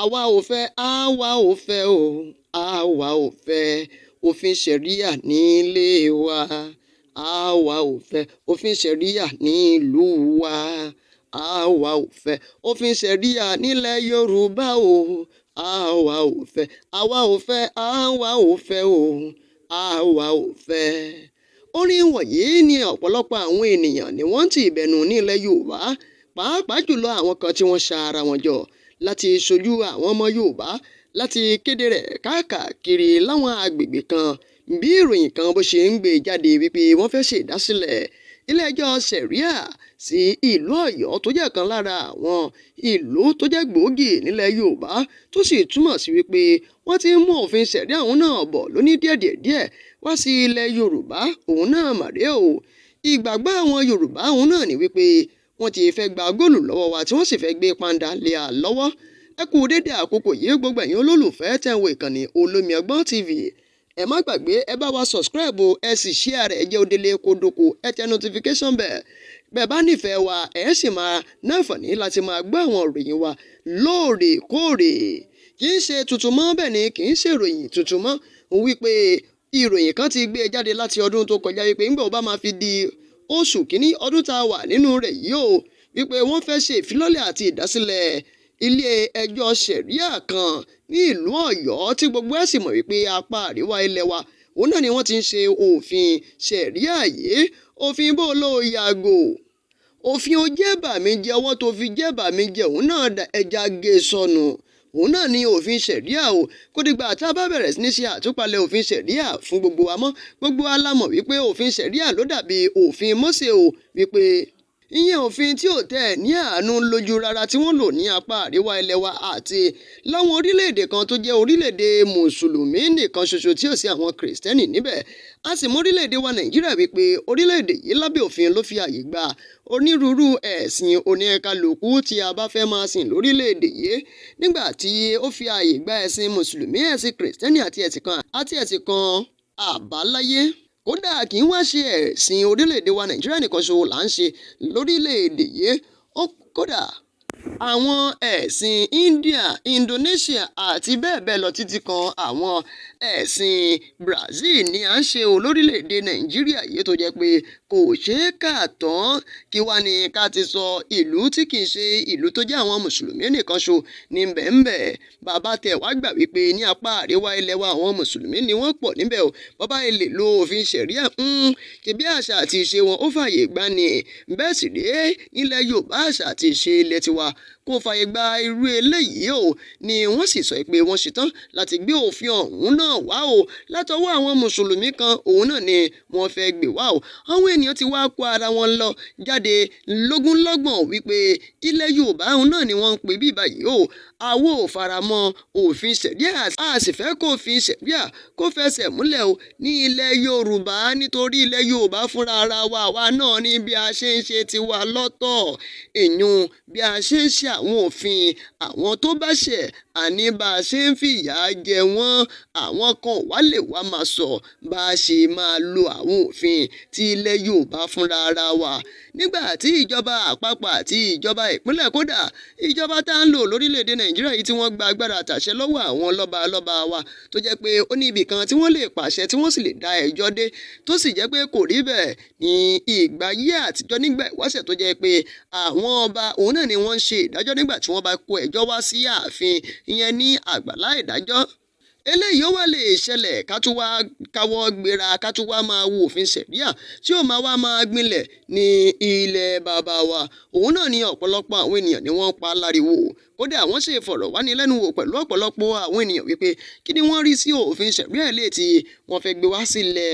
àwa ò fẹ́ o àwa ò fẹ́ òfin ṣẹ̀ríà nílé wa àwa ò fẹ́ òfin ṣẹ̀ríà nílùú wa àwa ò fẹ́ òfin ṣẹ̀ríà nílẹ̀ Yorùbá o àwa ò fẹ́ àwa ò fẹ́ o àwa ò fẹ́. Orin wọ̀nyí ni ọ̀pọ̀lọpọ̀ àwọn ènìyàn ni wọ́n ti ìbẹ̀nù ní ilẹ̀ Yorùbá pàápàá jùlọ àwọn kan tí wọ́n ṣa ara wọn jọ láti ṣojú àwọn ọmọ Yorùbá láti kéde rẹ̀ káàkiri láwọn agbègbè kan bí ìròyìn kan bó ṣe ń gbé jáde wípé wọ́n fẹ́ ṣe ìdásílẹ̀ ilé-ẹjọ́ Sharia sí ìlú Ọ̀yọ́ tó jẹ́ kan lára àwọn ìlú tó jẹ́ gbòógì nílẹ̀ Yorùbá tó sì túmọ̀ sí wípé wọ́n ti ń mú òfin Sharia òun náà bọ̀ lóní díẹ̀díẹ̀ wá sí ilẹ̀ Yorùbá òun náà màrè o. Ìgbàgbọ́ àwọn Yorùbá òun náà ni wípé wọ́n ti fẹ́ gba góòlù lọ́wọ́ wa tí wọ́n sì fẹ́ gbé pàǹdà lé a lọ́wọ́. Ẹ kú dédé àkókò yìí gbogbo ẹ̀yin olólùfẹ́ tẹ́ ń wo ìkànnì Olómi Ọgbọ́n TV. Ẹ má gbàgbé ẹ bá wa subscribe o ẹ sì share rẹ̀ jẹ́ òdélé kódókó ẹ tẹ notification bell. Bẹ́ẹ̀ bá nífẹ̀ẹ́ wa ẹ sì máa náǹfààní láti máa gbọ́ àwọn ìròyìn wa lóòrèkóòrè. Kì í ṣe tuntun mọ́ bẹ́ẹ̀ ni kì í ṣe ìròyìn tuntun mọ́ wípé ìròyìn kan ti gbé jáde láti ọdún tó kọjá wípé ńgbà ó bá máa fi di oṣù kìíní ọdún tá a wà nínú rẹ̀ yìí o wípé wọ́n fẹ́ ṣe ìfilọ́lẹ̀ àti ìdásílẹ̀ ilé ẹjọ́ Sharia kan ní ìlú Ọ̀yọ́ tí gbogbo ẹ̀ sì mọ̀ wípé apá àríwá ilẹ̀ wa òun náà ni wọ́n ti ń ṣe òfin Sharia yìí. Òfin bó ló yàgò òfin ó jẹ́bà mi jẹ ọwọ́ tó fi jẹ́bà mi jẹ òun náà ẹja gé sọnù òun náà ni òfin Sharia o. Kó dìgbà tá a bá bẹ̀rẹ̀ sí ní ṣe àtúpalẹ̀ òfin Sharia fún gbogbo wa mọ́ gbogbo wa la mọ̀ wípé òfin Sharia ló dàbí òfin Mósè o wípé ìyẹn òfin tí ò tẹ̀ ní àánú lójú rárá tí wọ́n lò ní apá àríwá ilẹ̀ wa àti láwọn orílẹ̀-èdè kan tó jẹ́ orílẹ̀-èdè mùsùlùmí nìkan ṣoṣo tí ò sí àwọn kìrìsìtẹ́nì níbẹ̀. A sì mọ orílẹ̀-èdè wa Nàìjíríà wípé orílẹ̀-èdè yìí lábẹ́ òfin ló fi àyè gba onírúurú ẹ̀sìn oníkálukú tí a bá fẹ́ máa sìn lórílẹ̀-èdè yìí nígbà tí ó fi àyè gba ẹ̀sìn mùsùlùmí ẹ̀sìn kìrìsìtẹ́nì àti ẹ̀sìn kan àbáláyé. Kódà kì í wá ṣe ẹ̀sìn orílẹ̀-èdè wa Nàìjíríà nìkan ṣo là ń ṣe lórílẹ̀-èdè yìí kódà àwọn ẹ̀sìn India, Indonesia àti bẹ́ẹ̀ bẹ́ẹ̀ lọ títí kan àwọn ẹ̀sìn Brazil ni à ń ṣe lórílẹ̀-èdè Nàìjíríà yìí tó jẹ́ pé kò ṣeé kà tán kí wá ní ká ti sọ ìlú tí kì í ṣe ìlú tó jẹ́ àwọn mùsùlùmí nìkan ṣo ní bẹ́ẹ̀nbẹ́. Bàbá tẹ̀ wá gbà wípé ní apá àríwá ilẹ̀ wa àwọn mùsùlùmí ni wọ́n pọ̀ níbẹ̀ o. Bàbá ilé lo òfin Sharia kìbí àṣà àti ìṣe wọn ó fààyè gbà ní bẹ́ẹ̀ sì rèé ilẹ̀ Yorùbá àṣà àti ìṣe ilẹ̀ tiwa kò fààyè gba irú eléyìí o ni wọ́n sì sọ pé wọ́n ṣetán láti gbé òfin ọ̀hún náà wá o látọwọ́ àwọn mùsùlùmí kan òun náà ni wọ́n fẹ́ gbé wá o. Àwọn ènìyàn ti wá kó ara wọn lọ jáde lógúnlọ́gbọ̀n wípé ilẹ̀ Yorùbá òun náà ni wọ́n ń pè bí báyìí o. Àwo ò faramọ́ òfin Sharia a sì fẹ́ kó òfin Sharia kó fẹsẹ̀ múlẹ̀ o ní ilẹ̀ Yorùbá nítorí ilẹ̀ Yorùbá fúnra ara wa àwa náà ní bí a ṣe ń ṣe tiwa lọ́tọ̀ èyún bí a ṣe ń ṣe àwọn òfin àwọn tó bá ṣẹ̀ àní bá a ṣe ń fìyà jẹ wọ́n àwọn kan wá lè wá máa sọ bá a ṣe máa lo àwọn òfin tí ilẹ̀ Yorùbá fúnra ara wa nígbà tí ìjọba àpapọ̀ àti ìjọba ìpínlẹ̀ kódà ìjọba tá ń lò lórílẹ̀‐èdè Nàìjíríà yìí tí wọ́n gba agbára àtàṣẹ lọ́wọ́ àwọn lọ́balọ́ba wa tó jẹ́ pé ó ní ibì kan tí wọ́n lè pàṣẹ tí wọ́n sì lè dá ẹjọ́ dé tó sì jẹ́ pé kò rí bẹ́ẹ̀ ní ìgbà yí àtijọ́ nígbà ìwáṣẹ̀ tó jẹ́ pé àwọn ọba òun náà ni wọ́n ń ṣe ìdájọ́ nígbà tí wọ́n bá kó ẹjọ́ wá sí ààfin ìyẹn ní àgbàlá ìdájọ́. Eléyìí ó wá lè ṣẹlẹ̀ ká tún wá káwọ́ gbéra ká tún wá máa wo òfin Sharia tí ó máa gbinlẹ̀ ní ilẹ̀ bàbá wa òun náà ni ọ̀pọ̀lọpọ̀ àwọn ènìyàn ni wọ́n pa láriwo kódà wọ́n ṣe ìfọ̀rọ̀wánilẹ́nuwò pẹ̀lú ọ̀pọ̀lọpọ̀ àwọn ènìyàn wípé kí ni wọ́n rí sí òfin Sharia ilé tí wọ́n fẹ́ gbé wá sílẹ̀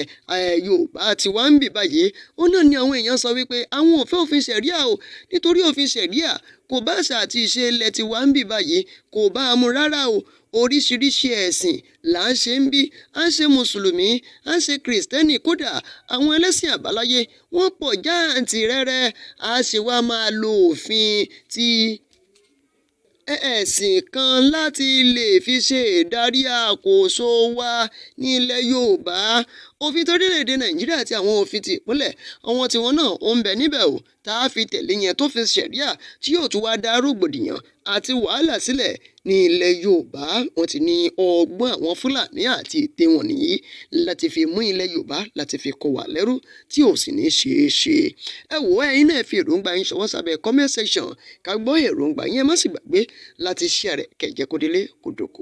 Yorùbá tí wá ń bì báyìí ó náà ni àwọn èèyàn sọ wípé àwọn ò fẹ́ òfin Sharia o nítorí òfin Sharia kò bá àṣà àti ìṣe ilẹ̀ tí wá ń bì báyìí kò bá a mú rárá o. Oríṣiríṣi ẹ̀sìn là ń ṣe ń bí à ń ṣe mùsùlùmí à ń ṣe kìrìsìtẹ́nì kódà àwọn ẹlẹ́sìn àbáláyé wọ́n pọ̀ jáǹtìrẹrẹ a ṣe wá máa lo òfin tí ẹ̀sìn kan láti lè fi ṣe ìdarí àkóso wa ní ilẹ̀ Yorùbá. Òfin torílẹ̀-èdè Nàìjíríà àti àwọn òfin ti ìpínlẹ̀ àwọn tiwọn náà ó ń bẹ níbẹ̀ o tá a fi tẹ̀lé yẹn tó fi Sharia tí yóò tún wá dá rògbòdìyàn àti wàhálà sílẹ̀ ní ilẹ̀ Yorùbá wọ́n ti ní ọgbọ́n àwọn Fúlàní àti ète wọn nìyí láti fi mú ilẹ̀ Yorùbá láti fi kó wa lẹ́rú tí ò sì ní ṣeé ṣe. ẹ wò ó ẹ̀yin náà fi èròǹgbà yín ṣọwọ́ sábẹ́ comment section ká gbọ́ èròǹgbà yín ẹ má sì gbàgbé láti share rẹ̀ kẹ̀jẹ́ kó délé kó dòkó.